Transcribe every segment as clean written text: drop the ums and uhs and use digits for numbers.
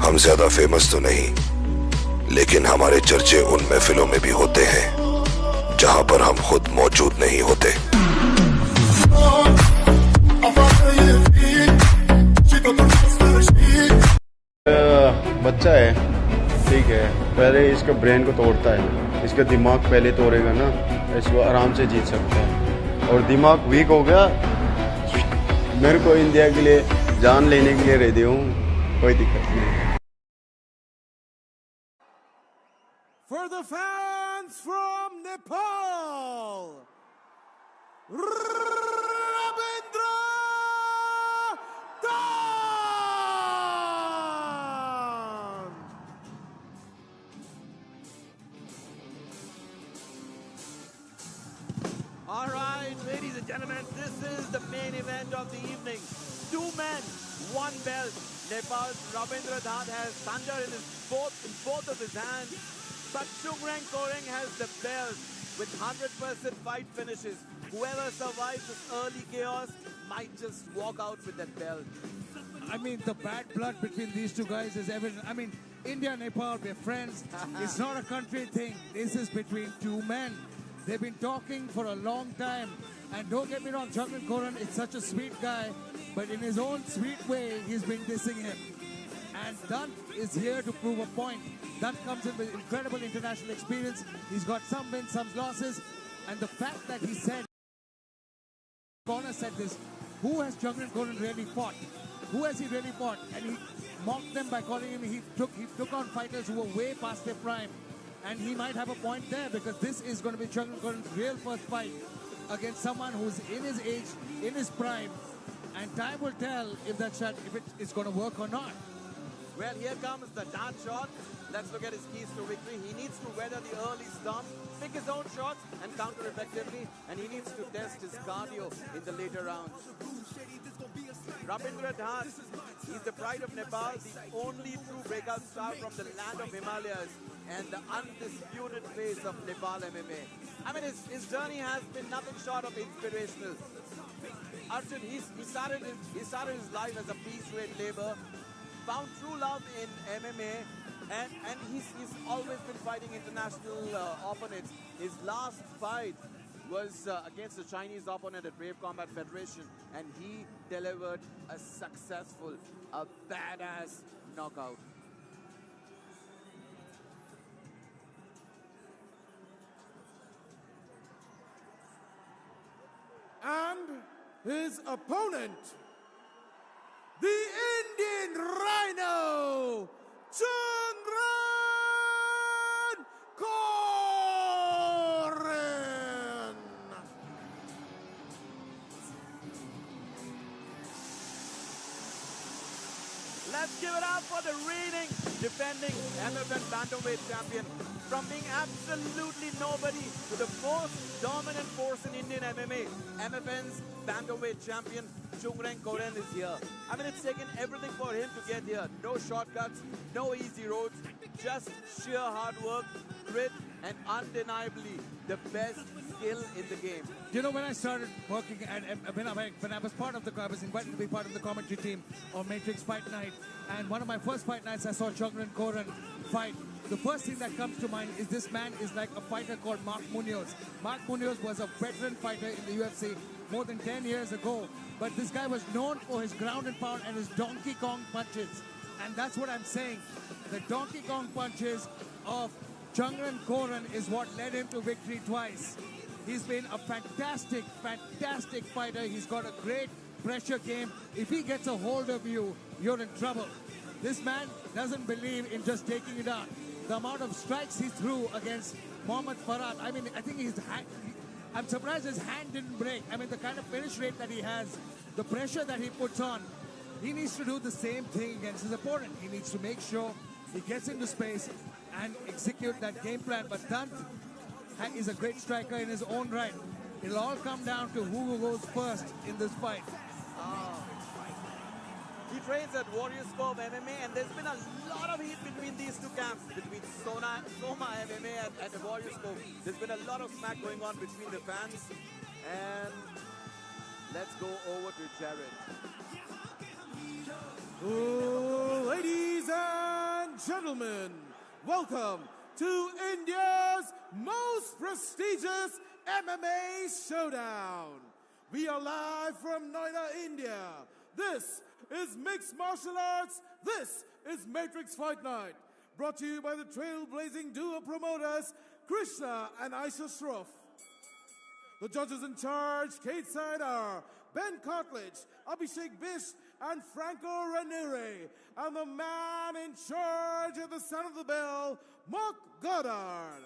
हम ज्यादा फेमस तो नहीं, लेकिन हमारे चर्चे उन महफिलों में भी होते हैं जहां पर हम खुद मौजूद नहीं होते। बच्चा है, ठीक है, पहले इसका ब्रेन को तोड़ता है, इसका दिमाग पहले तोड़ेगा ना, इसको आराम से जीत सकता है। और दिमाग वीक हो गया, मेरे को इंडिया के लिए जान लेने के लिए रेडी हूँ, कोई दिक्कत नहीं। For the fans from Nepal, Rabindra Dhan! All right, ladies and gentlemen, this is the main event of the evening. Two men, one belt. Nepal's Rabindra Dhan has thunder in both of his hands. But Chungrang Koreng has the belt with 100% fight finishes. Whoever survives this early chaos might just walk out with that belt. I mean, the bad blood between these two guys is evident. I mean, India and Nepal, we're friends. It's not a country thing. This is between two men. They've been talking for a long time. And don't get me wrong, Chungrang Koreng is such a sweet guy. But in his own sweet way, he's been dissing him. And Dunt is here to prove a point. Dunt comes in with incredible international experience. He's got some wins, some losses. And the fact that he said, Corner said this, who has Chungrang Koreng really fought? Who has he really fought? And he mocked them by calling him, he took on fighters who were way past their prime. And he might have a point there because this is going to be Chungrang Koreng's real first fight against someone who's in his age, in his prime. And time will tell if it is going to work or not. Well, here comes the dart shot. Let's look at his keys to victory. He needs to weather the early storm, pick his own shots and counter effectively, and he needs to test his cardio in the later rounds. Rabindra Dhan, he's the pride of Nepal, the only true breakout star from the land of Himalayas and the undisputed face of Nepal MMA. I mean, his journey has been nothing short of inspirational. Arjun, he started his life as a piece-weight labor, found true love in MMA, and he's always been fighting international opponents. His last fight was against a Chinese opponent at Brave Combat Federation, and he delivered a successful, a badass knockout. And his opponent, the Indian Rhino, Chungrang Koreng. Let's give it up for the reigning, defending MFN Bantamweight champion. From being absolutely nobody to the most dominant force in Indian MMA, MFN's Bantamweight champion, Chungrang Koreng is here. I mean, it's taken everything for him to get here. No shortcuts, no easy roads, just sheer hard work, grit, and undeniably the best skill in the game. You know, when I started working at, when I was I was invited to be part of the commentary team on Matrix Fight Night, and one of my first fight nights I saw Chungrang Koreng fight. The first thing that comes to mind is this man is like a fighter called Mark Munoz. Mark Munoz was a veteran fighter in the UFC more than 10 years ago, but this guy was known for his ground and pound and his Donkey Kong punches. And that's what I'm saying. The Donkey Kong punches of Chungrang Koreng is what led him to victory twice. He's been a fantastic, fantastic fighter. He's got a great pressure game. If he gets a hold of you, you're in trouble. This man doesn't believe in just taking it out. The amount of strikes he threw against Mohammad Farad, I mean, I think I'm surprised his hand didn't break. I mean, the kind of finish rate that he has, the pressure that he puts on, he needs to do the same thing against his opponent. He needs to make sure he gets into space and execute that game plan. But Dunt is a great striker in his own right. It'll all come down to who goes first in this fight. He trains at Warrior Scope MMA, and there's been a lot of heat between these two camps, between Soma MMA and Warrior Scope. There's been a lot of smack going on between the fans. And let's go over to Jared. Ladies and gentlemen, welcome to India's most prestigious MMA showdown. We are live from Noida, India. This is Mixed Martial Arts. This is Matrix Fight Night. Brought to you by the trailblazing duo promoters, Krishna and Aisha Shroff. The judges in charge, Kate Side, are Ben Cartledge, Abhishek Bish, and Franco Raniere. And the man in charge of the sound of the bell, Mark Goddard.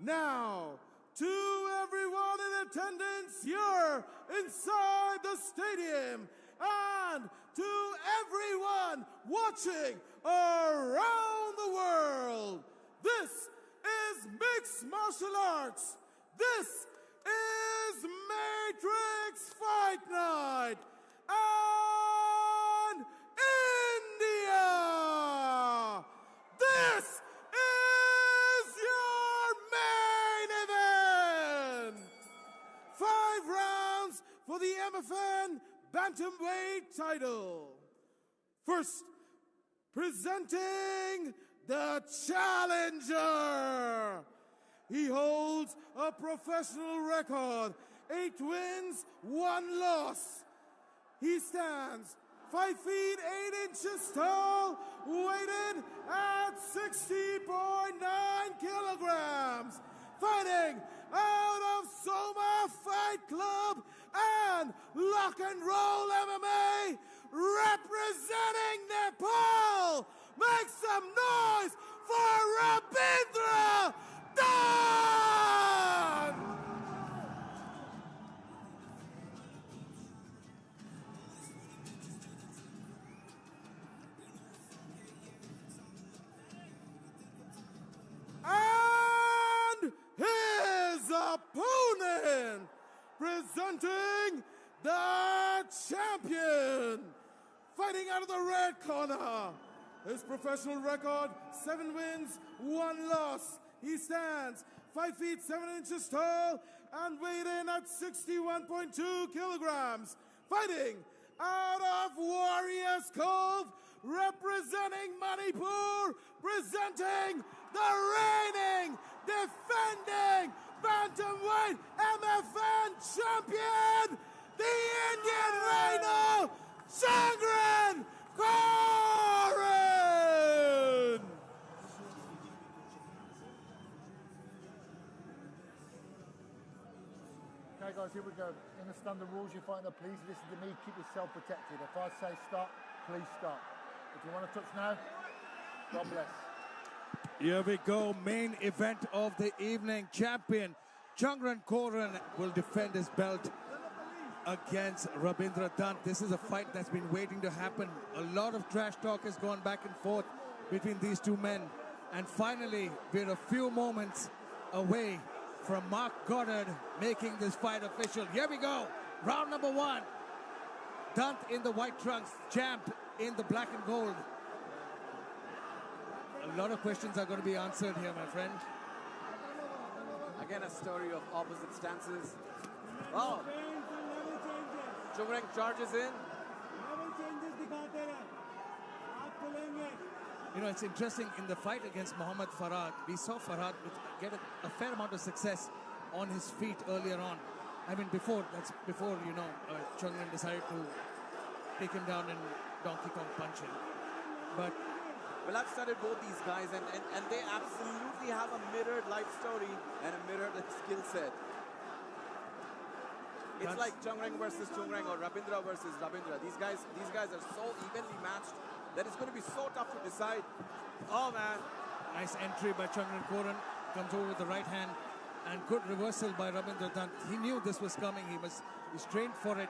Now, to everyone in attendance here inside the stadium, and to everyone watching around the world, this is Mixed Martial Arts. This is Matrix Fight Night and India. This is your main event. 5 rounds for the MFN Bantamweight title. First, presenting the challenger. He holds a professional record, 8 wins, 1 loss. He stands 5 feet 8 inches tall, weighted at 60.9 kilograms. Fighting out of Soma Fight Club and Lock and Roll MMA, representing Nepal. Make some noise for Rabindra Dutt! And his opponent, presenting the champion, fighting out of the red corner. His professional record, 7 wins, 1 loss. He stands 5 feet 7 inches tall and weighed in at 61.2 kilograms. Fighting out of Warriors Cove, representing Manipur, presenting the reigning, defending Bantamweight MFN champion, the Indian Rhino, Chongren Koren! Okay guys, here we go. Understand the rules, you're fighting, please listen to me, keep yourself protected. If I say stop, please stop. If you want to touch now, God bless. Here we go, main event of the evening. Champion Chongren Koren will defend his belt against Rabindra Dutt. This is a fight that's been waiting to happen. A lot of trash talk has gone back and forth between these two men. And finally, we're a few moments away from Mark Goddard making this fight official. Here we go, round number 1. Dutt in the white trunks, champ in the black and gold. A lot of questions are going to be answered here, my friend. Again, a story of opposite stances. Oh! Chongren charges in. You know, it's interesting, in the fight against Muhammad Farad, we saw Farad get a fair amount of success on his feet earlier on. I mean, before, you know, Chongren decided to take him down and Donkey Kong punch him. But well, I've studied both these guys, and they absolutely have a mirrored life story and a mirrored skill set. It's like Chongren versus Chongren or Rabindra versus Rabindra. These guys are so evenly matched that it's going to be so tough to decide. Oh man! Nice entry by Chongren Koren. Comes over with the right hand, and good reversal by Rabindra Dutt. He knew this was coming. He's trained for it.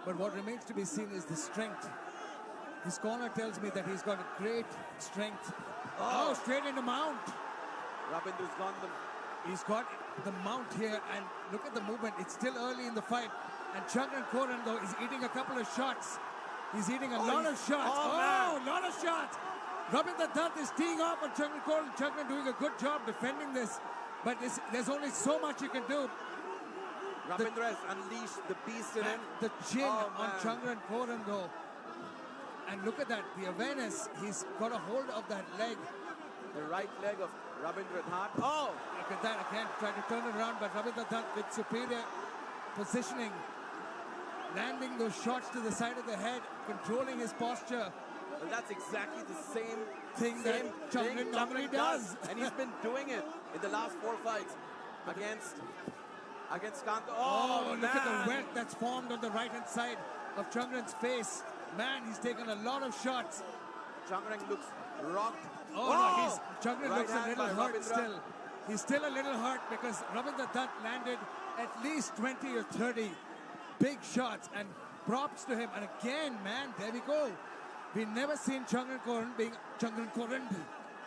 But what remains to be seen is the strength. His corner tells me that he's got a great strength. Oh, straight into mount. Rabindra's gone them. He's got the mount here, and look at the movement. It's still early in the fight. And Chongren Koren, though, is eating a couple of shots. He's eating a lot of shots. Oh, a lot of shots. Rabindra Dutt is teeing off on Chongren Koren. Chongren doing a good job defending this. But there's only so much you can do. Rabindra has unleashed the beast in him. The chin on Chongren Koren, though. And look at that, the awareness. He's got a hold of that leg. The right leg of Rabindra Dhant. Oh! Look at that again, trying to turn it around, but Rabindra Dhant with superior positioning, landing those shots to the side of the head, controlling his posture. Well, that's exactly the same Thing that Chongren normally does. And he's been doing it in the last 4 fights against Kanta. Oh, look at man. the welt that's formed on the right-hand side of Chongren's face. Man, he's taken a lot of shots. Chongren looks rocked. Oh, no, Chongren Right looks a hand little by hurt Rabindra. still. He's still a little hurt because Rabindra Dhant landed at least 20 or 30 big shots, and props to him. And again, man, there we go. We've never seen Chongren Koren being Chongren Koren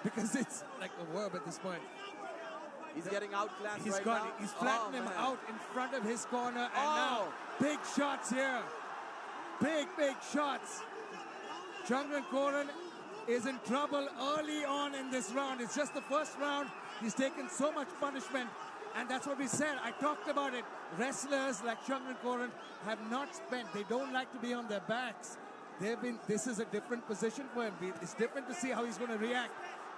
because it's like a verb at this point. He's getting outclassed He's right got now. he's flattened him man. out in front of his corner, and Oh. now big shots here. Big shots. Chongren Koren is in trouble early on in this round. It's just the first round. He's taken so much punishment, and that's what we said. I talked about it. Wrestlers like Chongren Koren have not spent. They don't like to be on their backs. This is a different position for him. It's different to see how he's going to react.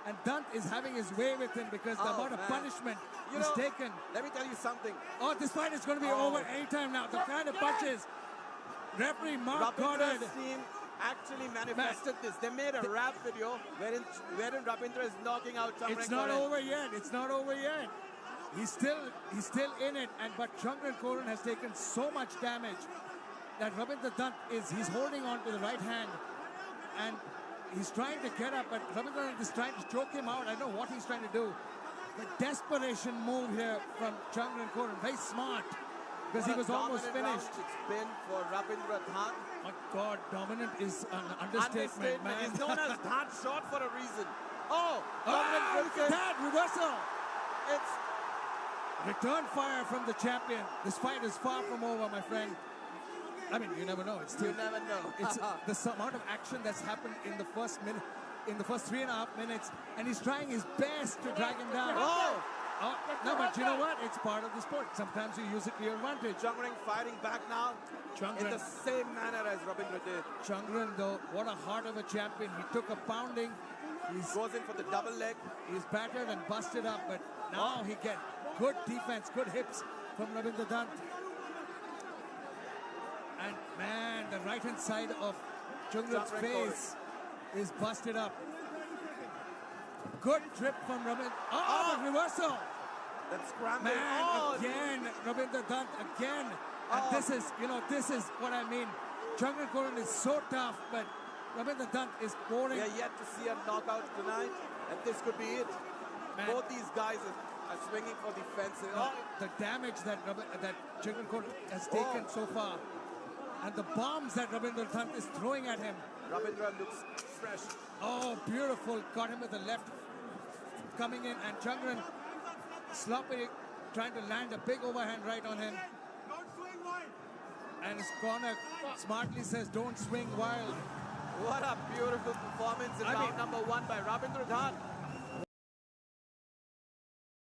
And Dhant is having his way with him because the amount of man. punishment You he's know, taken. Let me tell you something. Oh, this fight is going to be over anytime now. The kind of punches. Referee Mark Goddard. Rabindra's team actually manifested this. They made a rap video wherein Rabindra is knocking out Chongren It's not Koren. over yet. It's not over yet. He's still in it. But Chongren Koren has taken so much damage that Rabindra Dhant he's holding on to the right hand, and he's trying to get up, but Rabindra Dhant is trying to choke him out. I don't know what he's trying to do. The desperation move here from Chongren Koren, very smart, because he What a was almost dominant finished. round It's been for Rabindra Dhant. My God, dominant is an understatement, man. He's known as Dhant shot for a reason. Oh, Oh, Chongren look at that reversal! It's Return fire from the champion. This fight is far from over, my friend. I mean, you never know. It's still, you never know. it's the amount of action that's happened in the first minute, in the first 3.5 minutes, and he's trying his best to drag him down. Oh! No, but you know what? It's part of the sport. Sometimes you use it to your advantage. Chongren fighting back now in Chongren, the same manner as Rabindra did. Chongren, though, what a heart of a champion. He took a pounding. Goes in for the double leg. He's battered and busted up, but now he gets good defense, good hips from Rabindra Dhant. And man, the right-hand side of Chongren's face is busted up. Good trip from Rabindra. Oh, the reversal! That scramble. Man, again, Rabindra Dhant again. And this is what I mean. Chongren Koren is so tough, but Rabindra Dhant is pouring. We are yet to see a knockout tonight, and this could be it. Man. Both these guys are swinging for the fences. The damage that Chongren Koren has taken so far, and the bombs that Rabindra Dhant is throwing at him. Rabindra looks fresh. Oh, beautiful. Got him with the left coming in, and Chongren sloppy, trying to land a big overhand right on him. And his corner smartly says, don't swing wild. What a beautiful performance in round number 1 by Rabindra Dhant.